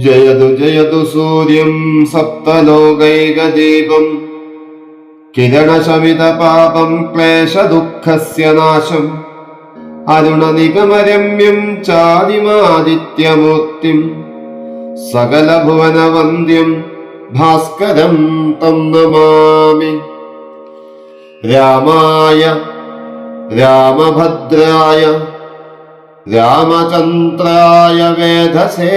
ജയതു ജയതു സൂര്യം സപ്തലോകൈകദീപം കിരണശമിതപാപം ക്ലേശദുഃഖസ്യ നാശം അരുണനിഗമരമ്യം ചാരിമാദിത്യമൂർത്തിം സകലഭുവനവന്ദ്യം ഭാസ്കരം തം നമാമി. രാമായ രാമഭദ്രായ രാമചന്ദ്രായ വേധസേ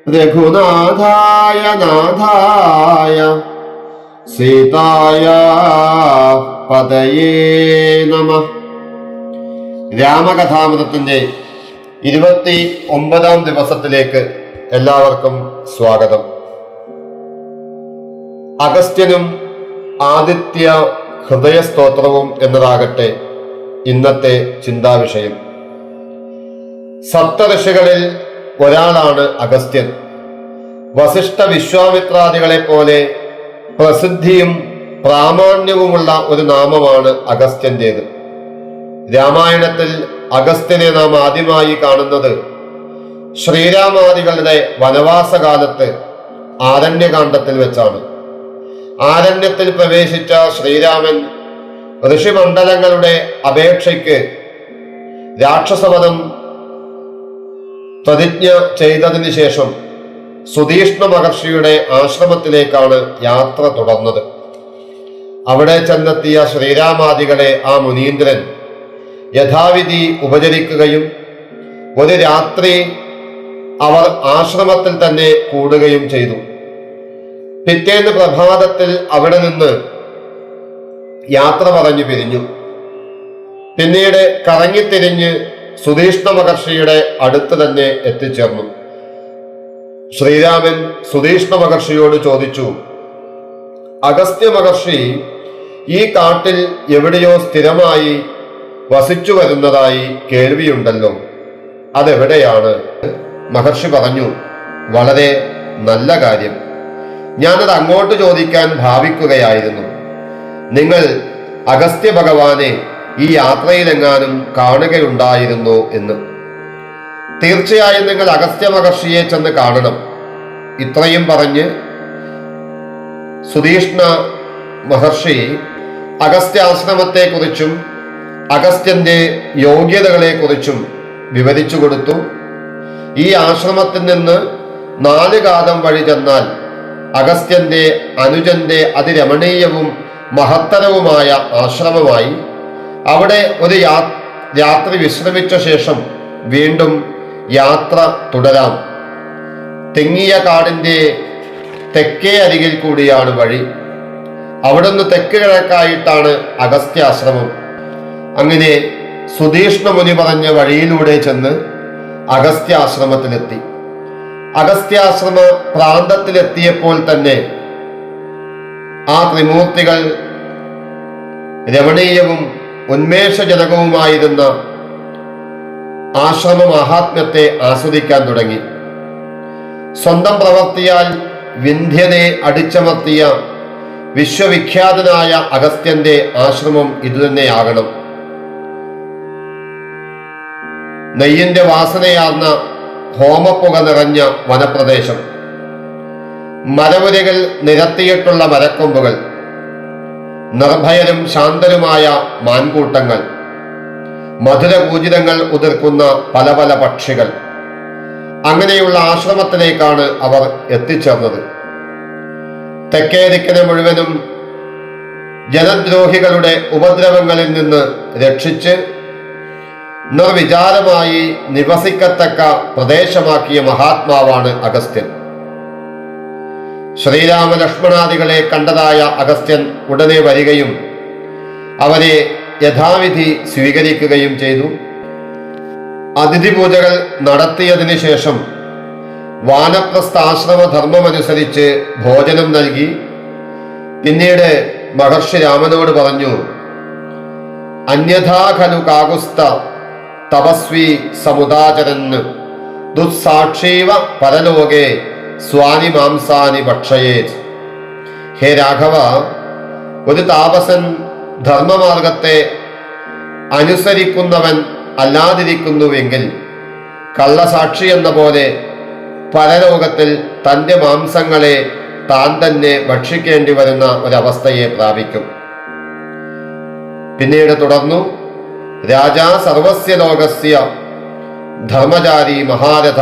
രഘുനാഥായ നാഥായ സീതായ പതയേ നമഃ. രാമകഥാമൃതത്തിന്റെ 29ാം ദിവസത്തിലേക്ക് എല്ലാവർക്കും സ്വാഗതം. അഗസ്ത്യനും ആദിത്യ ഹൃദയസ്തോത്രവും എന്നതാകട്ടെ ഇന്നത്തെ ചിന്താവിഷയം. സപ്തഋഷികളിൽ ഒരാളാണ് അഗസ്ത്യൻ. വസിഷ്ഠ വിശ്വാമിത്രാദികളെ പോലെ പ്രസിദ്ധിയും പ്രാമാണ്യവുമുള്ള ഒരു നാമമാണ് അഗസ്ത്യന്റേത്. രാമായണത്തിൽ അഗസ്ത്യനെ നാം ആദ്യമായി കാണുന്നത് ശ്രീരാമാദികളുടെ വനവാസകാലത്ത് ആരണ്യകാണ്ഡത്തിൽ വെച്ചാണ്. ആരണ്യത്തിൽ പ്രവേശിച്ച ശ്രീരാമൻ ഋഷിമണ്ഡലങ്ങളുടെ അപേക്ഷയ്ക്ക് രാക്ഷസവധം പ്രതിജ്ഞ ചെയ്തതിനു ശേഷം സുധീഷ്ണ മഹർഷിയുടെ ആശ്രമത്തിലേക്കാണ് യാത്ര തുടർന്നത്. അവിടെ ചെന്നെത്തിയ ശ്രീരാമാദികളെ ആ മുനീന്ദ്രൻ യഥാവിധി ഉപചരിക്കുകയും ഒരു രാത്രി അവർ ആശ്രമത്തിൽ തന്നെ കൂടുകയും ചെയ്തു. പിറ്റേന്ന് പ്രഭാതത്തിൽ അവിടെ നിന്ന് യാത്ര പറഞ്ഞു പിരിഞ്ഞു. പിന്നീട് കറങ്ങിത്തിരിഞ്ഞ് സുധീഷ്ണ മഹർഷിയുടെ അടുത്ത് തന്നെ എത്തിച്ചേർന്നു. ശ്രീരാമൻ സുധീഷ്ണ മഹർഷിയോട് ചോദിച്ചു, അഗസ്ത്യ മഹർഷി ഈ കാട്ടിൽ എവിടെയോ സ്ഥിരമായി വസിച്ചു വരുന്നതായി കേൾവിയുണ്ടല്ലോ, അതെവിടെയാണ്? മഹർഷി പറഞ്ഞു, വളരെ നല്ല കാര്യം, ഞാനത് അങ്ങോട്ട് ചോദിക്കാൻ ഭാവിക്കുകയായിരുന്നു. നിങ്ങൾ അഗസ്ത്യ ഭഗവാനെ ഈ യാത്രയിലെങ്ങാനും കാണുകയുണ്ടായിരുന്നോ എന്ന്. തീർച്ചയായും നിങ്ങൾ അഗസ്ത്യ മഹർഷിയെ ചെന്ന് കാണണം. ഇത്രയും പറഞ്ഞ് സുധീഷ്ണ മഹർഷി അഗസ്ത്യാശ്രമത്തെക്കുറിച്ചും അഗസ്ത്യന്റെ യോഗ്യതകളെ കുറിച്ചും വിവരിച്ചു കൊടുത്തു. ഈ ആശ്രമത്തിൽ നിന്ന് 4 കാതം വഴി ചെന്നാൽ അഗസ്ത്യന്റെ അനുജന്റെ അതിരമണീയവും മഹത്തരവുമായ ആശ്രമമായി. അവിടെ ഒരു രാത്രി വിശ്രമിച്ച ശേഷം വീണ്ടും യാത്ര തുടരാം. തെങ്ങിയ കാടിന്റെ തെക്കേ അരികിൽ കൂടിയാണ് വഴി. അവിടുന്ന് തെക്ക് കിഴക്കായിട്ടാണ് അഗസ്ത്യാശ്രമം. അങ്ങനെ സുധീഷ്ണ മുനി പറഞ്ഞ വഴിയിലൂടെ ചെന്ന് അഗസ്ത്യാശ്രമത്തിലെത്തി. അഗസ്ത്യാശ്രമ പ്രാന്തത്തിലെത്തിയപ്പോൾ തന്നെ ആ ത്രിമൂർത്തികൾ രമണീയവും ഉന്മേഷജനകവുമായിരുന്ന ആശ്രമ മഹാത്മ്യത്തെ ആസ്വദിക്കാൻ തുടങ്ങി. സ്വന്തം പ്രവർത്തിയാൽ വിന്ധ്യനെ അടിച്ചമർത്തിയ വിശ്വവിഖ്യാതനായ അഗസ്ത്യന്റെ ആശ്രമം ഇതുതന്നെയാകണം. നെയ്യിന്റെ വാസനയാർന്ന ഹോമപ്പുക നിറഞ്ഞ വനപ്രദേശം, മരവുരകൾ നിരത്തിയിട്ടുള്ള മരക്കൊമ്പുകൾ, നിർഭയരും ശാന്തരുമായ മാൻകൂട്ടങ്ങൾ, മധുരകൂജിതങ്ങൾ ഉതിർക്കുന്ന പല പല പക്ഷികൾ. അങ്ങനെയുള്ള ആശ്രമത്തിലേക്കാണ് അവർ എത്തിച്ചേർന്നത്. തെക്കേ ദിക്കിനെ മുഴുവനും ജനദ്രോഹികളുടെ ഉപദ്രവങ്ങളിൽ നിന്ന് രക്ഷിച്ച് നിർവിചാരമായി നിവസിക്കത്തക്ക പ്രദേശമാക്കിയ മഹാത്മാവാണ് അഗസ്ത്യൻ. ശ്രീരാമ ലക്ഷ്മണാദികളെ കണ്ടതായ അഗസ്ത്യൻ ഉടനെ വരികയും അവരെ യഥാവിധി സ്വീകരിക്കുകയും ചെയ്തു. അതിഥി പൂജകൾ നടത്തിയതിനു ശേഷം വാനപ്രസ്ഥാശ്രമ ധർമ്മമനുസരിച്ച് ഭോജനം നൽകി. പിന്നീട് മഹർഷി രാമനോട് പറഞ്ഞു, അന്യഥാ ഖലു കാകുസ്ത തപസ്വി സമുദാചരന് ദുസ്സാക്ഷീവ പരലോകെ സ്വാനി മാംസാനി ഭക്ഷയേത്. ഹേ രാഘവ, ഒരു താപസൻ ധർമ്മമാർഗത്തെ അനുസരിക്കുന്നവൻ അല്ലാതിരിക്കുന്നുവെങ്കിൽ കള്ളസാക്ഷി എന്ന പോലെ പരലോകത്തിൽ തൻ്റെ മാംസങ്ങളെ താൻ തന്നെ ഭക്ഷിക്കേണ്ടി വരുന്ന ഒരവസ്ഥയെ പ്രാപിക്കും. പിന്നീട് തുടർന്നു, രാജാ സർവസ്യ ലോകസ്യ ധർമ്മചാരി മഹാരഥ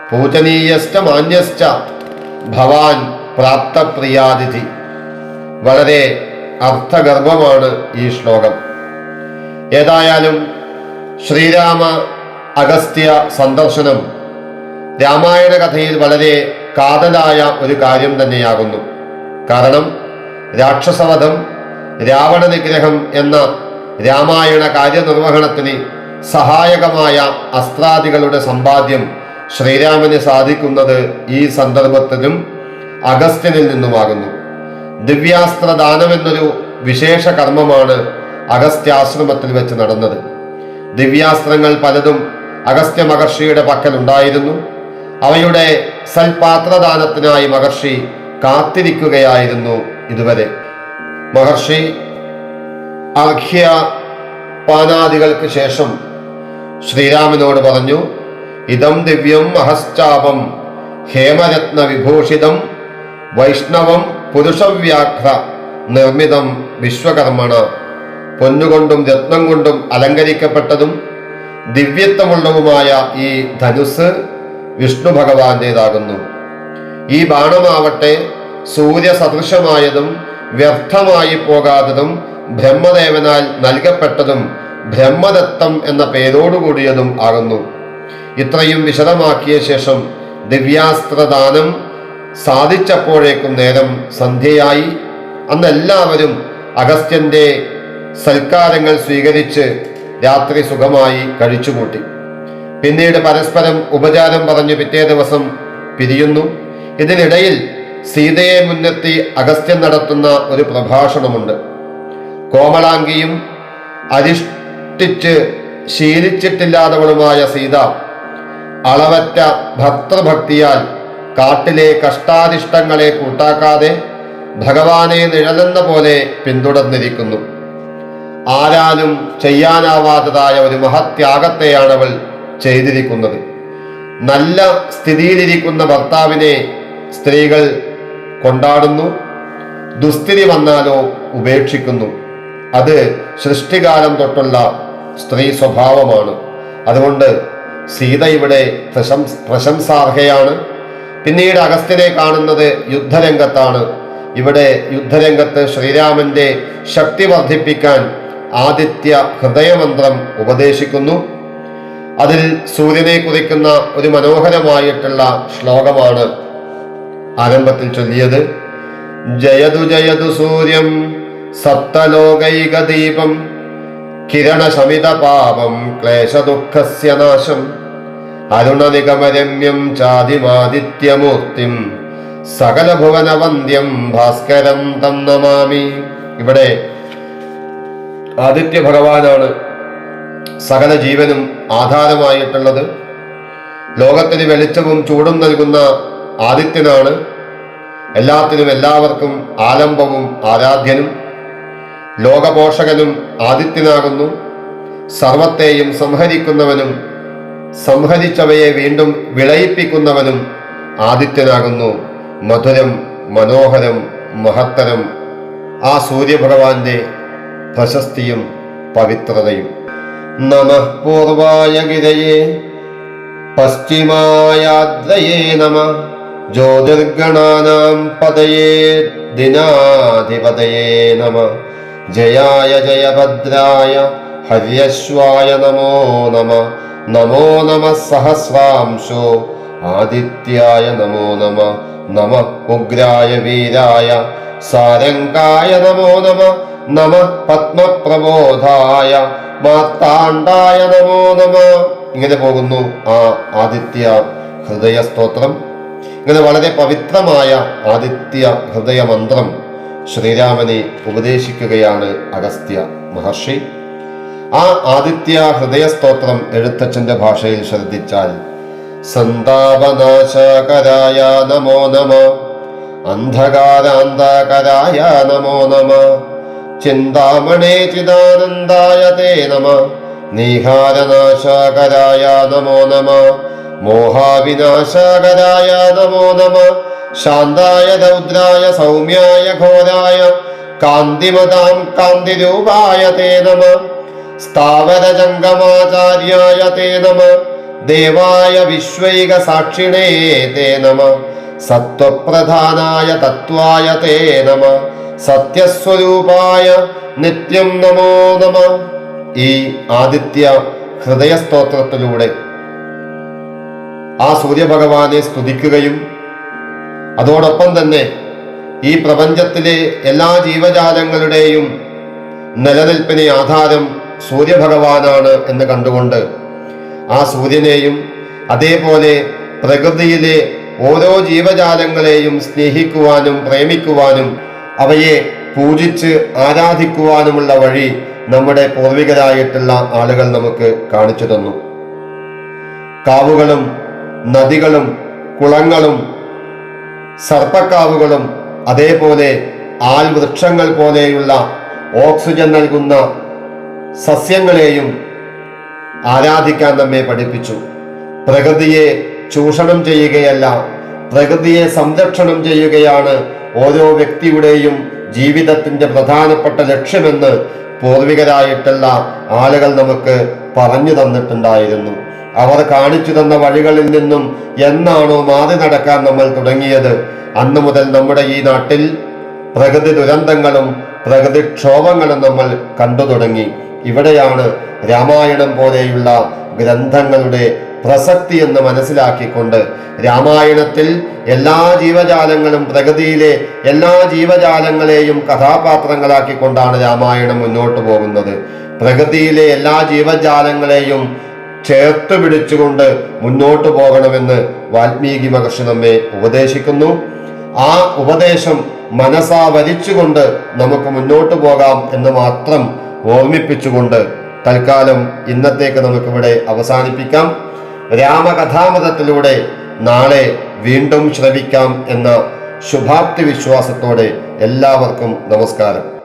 പൂജനീയശ്ച മാന്യശ്ച ഭവാൻ പ്രാപ്തപ്രിയാതിഥി. വളരെ അർത്ഥഗർഭമാണ് ഈ ശ്ലോകം. ഏതായാലും ശ്രീരാമ അഗസ്ത്യ സന്ദർശനം രാമായണ കഥയിൽ വളരെ കാതലായ ഒരു കാര്യം തന്നെയാകുന്നു. കാരണം രാക്ഷസവധം, രാവണ നിഗ്രഹം എന്ന രാമായണ കാര്യനിർവഹണത്തിന് സഹായകമായ അസ്ത്രാദികളുടെ സമ്പാദ്യം ശ്രീരാമന് സാധിക്കുന്നത് ഈ സന്ദർഭത്തിലും അഗസ്ത്യനിൽ നിന്നുമാകുന്നു. ദിവ്യാസ്ത്രദാനമെന്നൊരു വിശേഷ കർമ്മമാണ് അഗസ്ത്യാശ്രമത്തിൽ വെച്ച് നടന്നത്. ദിവ്യാസ്ത്രങ്ങൾ പലതും അഗസ്ത്യ മഹർഷിയുടെ പക്കലുണ്ടായിരുന്നു. അവയുടെ സൽപാത്രദാനത്തിനായി മഹർഷി കാത്തിരിക്കുകയായിരുന്നു ഇതുവരെ. മഹർഷി അർഘ്യപാനാദികൾക്ക് ശേഷം ശ്രീരാമനോട് പറഞ്ഞു, ഇതം ദിവ്യം മഹശ്ചാപം ഹേമരത്ന വിഭൂഷിതം വൈഷ്ണവം പുരുഷവ്യാഘ്ര നിർമ്മിതം വിശ്വകർമ്മണ. പൊന്നുകൊണ്ടും രത്നം കൊണ്ടും അലങ്കരിക്കപ്പെട്ടതും ദിവ്യത്വമുള്ളതുമായ ഈ ധനുസ് വിഷ്ണു ഭഗവാന്റേതാകുന്നു. ഈ ബാണമാവട്ടെ സൂര്യസദൃശമായതും വ്യർത്ഥമായി പോകാത്തതും ബ്രഹ്മദേവനാൽ നൽകപ്പെട്ടതും ബ്രഹ്മദത്തം എന്ന പേരോടുകൂടിയതും ആകുന്നു. ഇത്രയും വിശദമാക്കിയ ശേഷം ദിവ്യാസ്ത്രദാനം സാധിച്ചപ്പോഴേക്കും നേരം സന്ധ്യയായി. അന്ന് എല്ലാവരും അഗസ്ത്യന്റെ സൽക്കാരങ്ങൾ സ്വീകരിച്ച് രാത്രി സുഖമായി കഴിച്ചുകൂട്ടി. പിന്നീട് പരസ്പരം ഉപചാരം പറഞ്ഞു പിറ്റേ ദിവസം പിരിയുന്നു. ഇതിനിടയിൽ സീതയെ മുൻനിർത്തി അഗസ്ത്യൻ നടത്തുന്ന ഒരു പ്രഭാഷണമുണ്ട്. കോമളാംഗിയും അരിഷ്ടിച്ച് ശീലിച്ചിട്ടില്ലാത്തവളുമായ സീത അളവറ്റ ഭർത്തൃഭക്തിയാൽ കാട്ടിലെ കഷ്ടാരിഷ്ടങ്ങളെ കൂട്ടാക്കാതെ ഭഗവാനെ നിഴലെന്ന പോലെ പിന്തുടർന്നിരിക്കുന്നു. ആരാലും ചെയ്യാനാവാത്തതായ ഒരു മഹത്യാഗത്തെയാണ് അവൾ ചെയ്തിരിക്കുന്നത്. നല്ല സ്ഥിതിയിലിരിക്കുന്ന ഭർത്താവിനെ സ്ത്രീകൾ കൊണ്ടാടുന്നു, ദുസ്ഥിതി വന്നാലോ ഉപേക്ഷിക്കുന്നു. അത് സൃഷ്ടികാലം തൊട്ടുള്ള സ്ത്രീ സ്വഭാവമാണ്. അതുകൊണ്ട് സീത ഇവിടെ പ്രശംസാർഹയാണ്. പിന്നീട് അഗസ്ത്യനെ കാണുന്നത് യുദ്ധരംഗത്താണ്. ഇവിടെ യുദ്ധരംഗത്ത് ശ്രീരാമന്റെ ശക്തി വർദ്ധിപ്പിക്കാൻ ആദിത്യ ഹൃദയമന്ത്രം ഉപദേശിക്കുന്നു. അതിൽ സൂര്യനെ കുറിക്കുന്ന ഒരു മനോഹരമായിട്ടുള്ള ശ്ലോകമാണ് ആരംഭത്തിൽ ചൊല്ലിയത്. ജയതു ജയതു സൂര്യം സപ്തലോകൈകദീപം കിരണശമിത പാപം ക്ലേശദുഃഖസ്യ നാശം അരുണനിഗമരമ്യം ചാതിമാദിത്യമൂർത്തിം സകലഭുവനവന്ദ്യം ഭാസ്കരം തം നമാമി. ഇവിടെ ആദിത്യ ഭഗവാനാണ് സകല ജീവനും ആധാരമായിട്ടുള്ളത്. ലോകത്തിന് വെളിച്ചവും ചൂടും നൽകുന്ന ആദിത്യനാണ് എല്ലാത്തിനും എല്ലാവർക്കും ആലംബവും ആരാധ്യനും. ലോകപോഷകനും ആദിത്യനാകുന്നു. സർവത്തെയും സംഹരിക്കുന്നവനും സംഹരിച്ചവയെ വീണ്ടും വിളയിപ്പിക്കുന്നവനും ആദിത്യനാകുന്നു. മധുരം, മനോഹരം, മഹത്തരം ആ സൂര്യഭഗവാന്റെ പ്രശസ്തിയും പവിത്രതയും. നമഃ പൂർവായ ഗിരയേ പശ്ചിമായാദ്രയേ നമഃ ജ്യോതിർഗണാനാം പദയേ ദിനാധിപതയേ നമഃ ജയായ ജയഭദ്രായ ഹര്യശ്വായ നമോ നമഃ നമോ നമഃ സഹസ്രാംശോ ആദിത്യായ നമോ നമഃ നമഃ ഉഗ്രായ വീരായ സാരംഗായ നമോ നമഃ നമഃ പത്മപ്രബോധായ മാർത്താണ്ഡായ നമോ നമഃ. ഇങ്ങനെ പോകുന്നു ആ ആദിത്യ ഹൃദയ സ്തോത്രം. ഇങ്ങനെ വളരെ പവിത്രമായ ആദിത്യ ഹൃദയ മന്ത്രം ശ്രീരാമനെ ഉപദേശിക്കുകയാണ് അഗസ്ത്യ മഹർഷി. ആ ആദിത്യ ഹൃദയ സ്തോത്രം എഴുത്തച്ഛന്റെ ഭാഷയിൽ ശ്രദ്ധിച്ചാൽ സന്താപനാശകരായ നമോ നമ അന്ധകാരാന്തകരായ നമോ നമ ചിന്താമണേ ചിദാനന്ദായ തേ നമ നീഹാരനാശകരായ നമോ നമ മോഹാവിനാശകരായ നമോ നമ. ശാന്തായ രൗദ്രായ സൗമ്യായ ഘോരായ കാന്തിമതാം കാന്തിരൂപായ തേ നമ. സ്ഥാവരജംഗമാചാര്യായ തേ നമ. ദേവായ വിശ്വൈക സാക്ഷിണേ തേ നമ. സത്വപ്രധാനായ തത്വായ തേ നമ. സത്യസ്വരൂപായ നിത്യം നമോ നമ. ഈ ആദിത്യ ഹൃദയസ്തോത്രത്തിലൂടെ ആ സൂര്യഭഗവാനെ സ്തുതിക്കുകയും അതോടൊപ്പം തന്നെ ഈ പ്രപഞ്ചത്തിലെ എല്ലാ ജീവജാലങ്ങളുടെയും നിലനിൽപ്പിന് ആധാരം സൂര്യഭഗവാനാണ് എന്ന് കണ്ടുകൊണ്ട് ആ സൂര്യനെയും അതേപോലെ പ്രകൃതിയിലെ ഓരോ ജീവജാലങ്ങളെയും സ്നേഹിക്കുവാനും പ്രേമിക്കുവാനും അവയെ പൂജിച്ച് ആരാധിക്കുവാനുമുള്ള വഴി നമ്മുടെ പൂർവികരായിട്ടുള്ള ആളുകൾ നമുക്ക് കാണിച്ചു തന്നു. കാവുകളും നദികളും കുളങ്ങളും സർപ്പക്കാവുകളും അതേപോലെ ആൽവൃക്ഷങ്ങൾ പോലെയുള്ള ഓക്സിജൻ നൽകുന്ന സസ്യങ്ങളെയും ആരാധിക്കാൻ നമ്മെ പഠിപ്പിച്ചു. പ്രകൃതിയെ ചൂഷണം ചെയ്യുകയല്ല, പ്രകൃതിയെ സംരക്ഷണം ചെയ്യുകയാണ് ഓരോ വ്യക്തിയുടെയും ജീവിതത്തിന്റെ പ്രധാനപ്പെട്ട ലക്ഷ്യമെന്ന് പൂർവികരായിട്ടുള്ള ആളുകൾ നമുക്ക് പറഞ്ഞു തന്നിട്ടുണ്ടായിരുന്നു. അവർ കാണിച്ചു തന്ന വഴികളിൽ നിന്നും എന്നാണോ മാറി നടക്കാൻ നമ്മൾ തുടങ്ങിയത്, അന്ന് മുതൽ നമ്മുടെ ഈ നാട്ടിൽ പ്രകൃതി ദുരന്തങ്ങളും പ്രകൃതിക്ഷോഭങ്ങളും നമ്മൾ കണ്ടു തുടങ്ങി. ഇവിടെയാണ് രാമായണം പോലെയുള്ള ഗ്രന്ഥങ്ങളുടെ പ്രസക്തി എന്ന് മനസ്സിലാക്കിക്കൊണ്ട് രാമായണത്തിൽ എല്ലാ ജീവജാലങ്ങളും പ്രകൃതിയിലെ എല്ലാ ജീവജാലങ്ങളെയും കഥാപാത്രങ്ങളാക്കിക്കൊണ്ടാണ് രാമായണം മുന്നോട്ട് പോകുന്നത്. പ്രകൃതിയിലെ എല്ലാ ജീവജാലങ്ങളെയും ചേർത്ത് പിടിച്ചുകൊണ്ട് മുന്നോട്ട് പോകണമെന്ന് വാൽമീകി മഹർഷി നമ്മെ ഉപദേശിക്കുന്നു. ആ ഉപദേശം മനസ്സാ വരിച്ചുകൊണ്ട് നമുക്ക് മുന്നോട്ട് പോകാം എന്ന് മാത്രം ഓർമ്മിപ്പിച്ചുകൊണ്ട് തൽക്കാലം ഇന്നത്തേക്ക് നമുക്കിവിടെ അവസാനിപ്പിക്കാം. രാമകഥാമൃതത്തിലൂടെ നാളെ വീണ്ടും ശ്രവിക്കാം എന്ന ശുഭാപ്തി വിശ്വാസത്തോടെ എല്ലാവർക്കും നമസ്കാരം.